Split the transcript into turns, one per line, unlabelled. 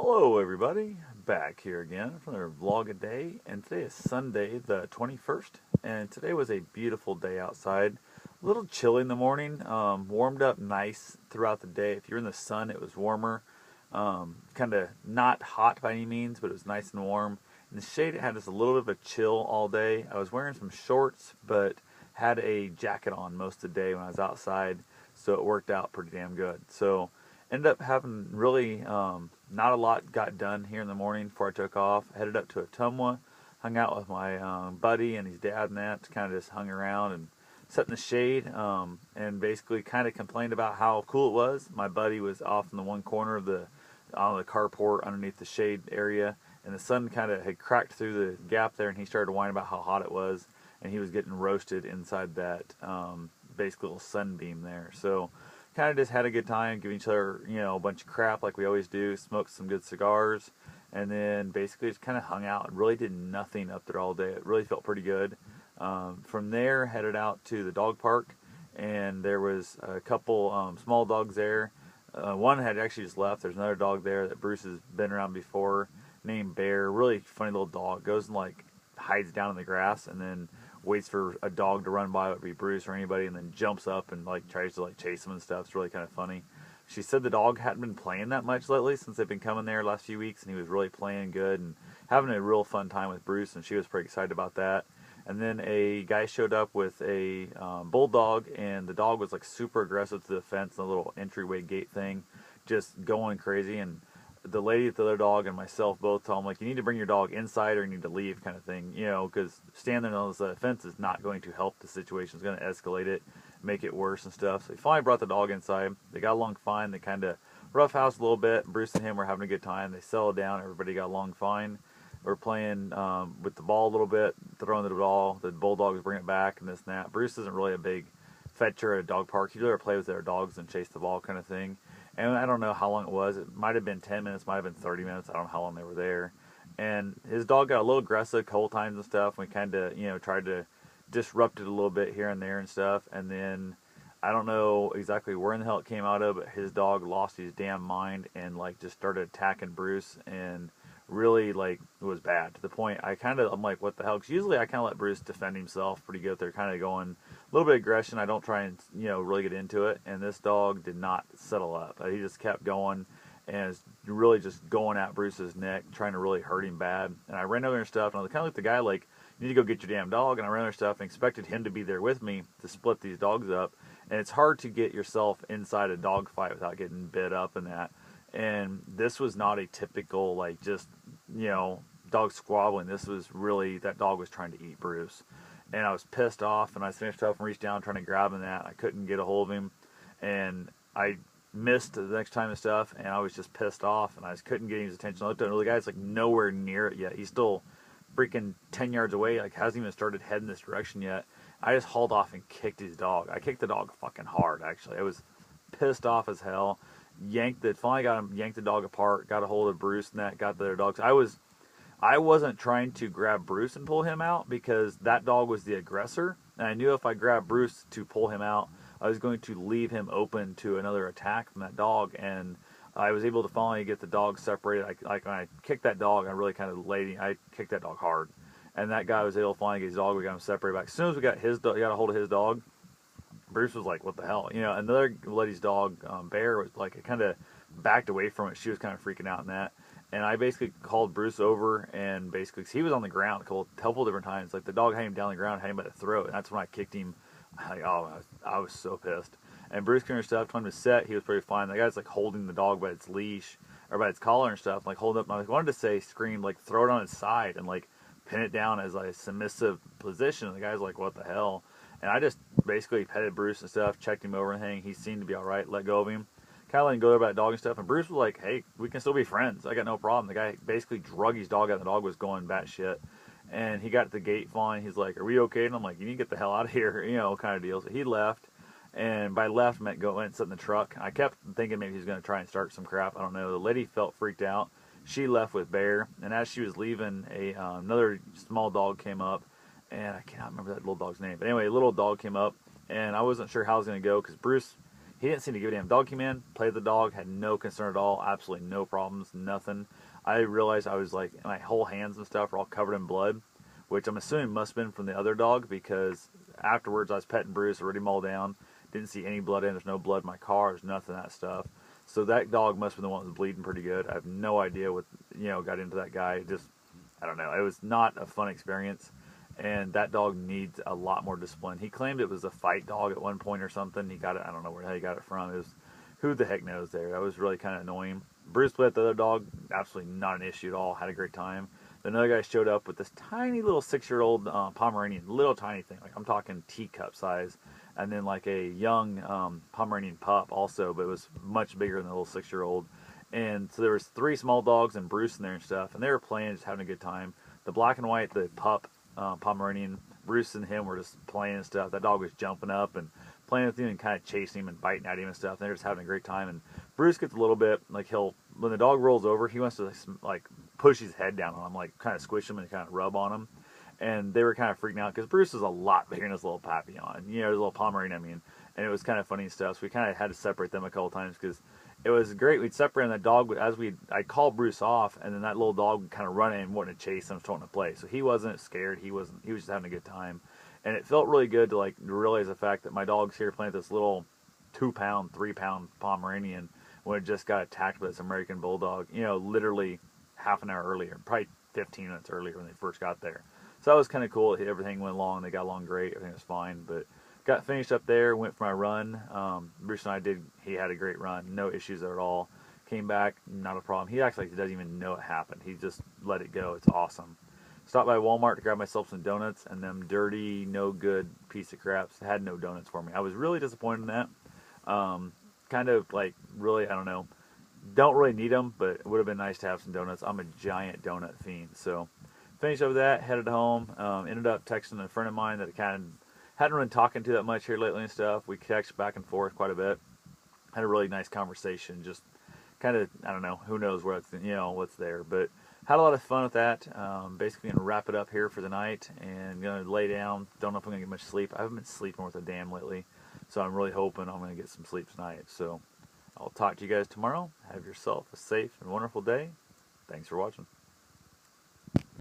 Hello everybody, back here again for another vlog a day, and today is Sunday the 21st, and today was a beautiful day outside. A little chilly in the morning, warmed up nice throughout the day. If you're in the sun it was warmer, kind of not hot by any means, but it was nice and warm. In the shade it had just a little bit of a chill all day. I was wearing some shorts, but had a jacket on most of the day when I was outside, so it worked out pretty damn good. So ended up having really not a lot got done here in the morning before I took off. I headed up to Ottumwa, hung out with my buddy and his dad and that, kind of just hung around and sat in the shade, and basically kind of complained about how cool it was. My buddy was off in the one corner of the carport underneath the shade area, and the sun kind of had cracked through the gap there, and he started whining about how hot it was, and he was getting roasted inside that basically little sunbeam there. So kind of just had a good time, giving each other, a bunch of crap like we always do, smoked some good cigars, and then basically just kind of hung out and really did nothing up there all day. It really felt pretty good. From there, headed out to the dog park, and there was a couple small dogs there. One had actually just left. There's another dog there that Bruce has been around before, named Bear. Really funny little dog. Goes and hides down in the grass, and then waits for a dog to run by, it would be Bruce or anybody, and then jumps up and tries to chase him and stuff. It's really kind of funny. She said the dog hadn't been playing that much lately since they've been coming there last few weeks, and he was really playing good and having a real fun time with Bruce, and she was pretty excited about that. And then a guy showed up with a bulldog, and the dog was super aggressive to the fence, the little entryway gate thing, just going crazy. And the lady with the other dog and myself both told him, you need to bring your dog inside or you need to leave, kind of thing, because standing on the fence is not going to help the situation. It's going to escalate it, make it worse and stuff. So he finally brought the dog inside. They got along fine. They kind of roughhoused a little bit. Bruce and him were having a good time. They settled down. Everybody got along fine. We're playing with the ball a little bit, throwing the ball. The bulldogs bring it back and this and that. Bruce isn't really a big fetcher at a dog park. He'd rather play with their dogs than chase the ball, kind of thing. And I don't know how long it was. It might have been 10 minutes, might have been 30 minutes. I don't know how long they were there. And his dog got a little aggressive, cold times and stuff. We kind of, tried to disrupt it a little bit here and there and stuff. And then I don't know exactly where in the hell it came out of, but his dog lost his damn mind and just started attacking Bruce, and really was bad to the point I'm like, what the hell? Because usually I kind of let Bruce defend himself pretty good. They're kind of going a little bit of aggression. I don't try and really get into it, and this dog did not settle up. He just kept going and is really just going at Bruce's neck, trying to really hurt him bad. And I ran over there and stuff, and I was kind of like the guy, you need to go get your damn dog. And I ran over stuff and expected him to be there with me to split these dogs up. And it's hard to get yourself inside a dog fight without getting bit up and that. And this was not a typical dog squabbling. This was really, that dog was trying to eat Bruce, and I was pissed off, and I finished up and reached down trying to grab him, that I couldn't get a hold of him, and I missed the next time and stuff, and I was just pissed off, and I just couldn't get his attention. I looked at him, the guy's nowhere near it yet. He's still freaking 10 yards away, hasn't even started heading this direction yet. I just hauled off and kicked his dog. I kicked the dog fucking hard, actually. I was pissed off as hell. Finally got him, yanked the dog apart, got a hold of Bruce and that, got the other dogs. I wasn't trying to grab Bruce and pull him out, because that dog was the aggressor, and I knew if I grabbed Bruce to pull him out, I was going to leave him open to another attack from that dog. And I was able to finally get the dog separated. When I kicked that dog, I really kind of I kicked that dog hard, and that guy was able to finally get his dog. We got him separated back. As soon as we got a hold of his dog, Bruce was like, what the hell? Another lady's dog, Bear, was it kind of backed away from it. She was kind of freaking out in that. And I basically called Bruce over, and basically, cause he was on the ground a couple different times. The dog had him down the ground, had him by the throat, and that's when I kicked him. I was so pissed. And Bruce came and stuff, told him to set. He was pretty fine. The guy's holding the dog by its leash, or by its collar and stuff, holding up. And I wanted to say, scream, throw it on its side and pin it down as a submissive position. And the guy's like, what the hell? And I just basically petted Bruce and stuff, checked him over and everything. He seemed to be all right. Let go of him. Kind of let him go there about that dog and stuff. And Bruce was like, hey, we can still be friends. I got no problem. The guy basically drug his dog out, and the dog was going batshit. And he got to the gate fine. He's like, are we okay? And I'm like, you need to get the hell out of here, kind of deal. So he left. And by left meant go and sit in the truck. I kept thinking maybe he was going to try and start some crap. I don't know. The lady felt freaked out. She left with Bear. And as she was leaving, another small dog came up. And I cannot remember that little dog's name. But anyway, a little dog came up. And I wasn't sure how I was going to go, because Bruce, He didn't seem to give a damn. Dog came in, played the dog, had no concern at all, absolutely no problems, nothing. I realized I was like, my whole hands and stuff were all covered in blood, which I'm assuming must have been from the other dog, because afterwards I was petting Bruce, already mauled down, didn't see any blood in. There's no blood in my car. There's nothing of that stuff. So that dog must have been the one that was bleeding pretty good. I have no idea what got into that guy. Just, I don't know. It was not a fun experience, and that dog needs a lot more discipline. He claimed it was a fight dog at one point or something. He got it. I don't know where he got it from. It was, who the heck knows there. That was really kind of annoying. Bruce played with the other dog. Absolutely not an issue at all. Had a great time. Another guy showed up with this tiny little 6-year-old Pomeranian, little tiny thing. Like, I'm talking teacup size. And then like a young Pomeranian pup also, but it was much bigger than the little 6-year-old. And so there was 3 small dogs and Bruce in there and stuff, and they were playing, just having a good time. The black and white, the pup Pomeranian, Bruce and him were just playing and stuff. That dog was jumping up and playing with him and kind of chasing him and biting at him and stuff. And they were just having a great time. And Bruce gets a little bit like, when the dog rolls over, he wants to like push his head down on him, like kind of squish him and kind of rub on him. And they were kind of freaking out because Bruce is a lot bigger than his little Papillon, his little Pomeranian, I mean. And it was kind of funny and stuff. So we kind of had to separate them a couple times because it was great. We'd separate that dog I called Bruce off, and then that little dog would kind of run in and wanted to chase him, starting to play. So he wasn't scared. He was just having a good time. And it felt really good to realize the fact that my dog's here playing with this little 2-pound, 3-pound Pomeranian when it just got attacked by this American Bulldog, literally half an hour earlier, probably 15 minutes earlier when they first got there. So that was kind of cool. Everything went along. They got along great. Everything was fine. But got finished up there, went for my run. Bruce and I did. He had a great run. No issues there at all. Came back, not a problem. He acts like he doesn't even know it happened. He just let it go. It's awesome. Stopped by Walmart to grab myself some donuts, and them dirty, no good piece of craps had no donuts for me. I was really disappointed in that. Kind of really, I don't know. Don't really need them, but it would have been nice to have some donuts. I'm a giant donut fiend. So finished up with that, headed home. Ended up texting a friend of mine that kind of hadn't been talking to that much here lately and stuff. We texted back and forth quite a bit. Had a really nice conversation. Just kind of, I don't know, who knows what's there. But had a lot of fun with that. Basically going to wrap it up here for the night and going to lay down. Don't know if I'm going to get much sleep. I haven't been sleeping worth a damn lately. So I'm really hoping I'm going to get some sleep tonight. So I'll talk to you guys tomorrow. Have yourself a safe and wonderful day. Thanks for watching.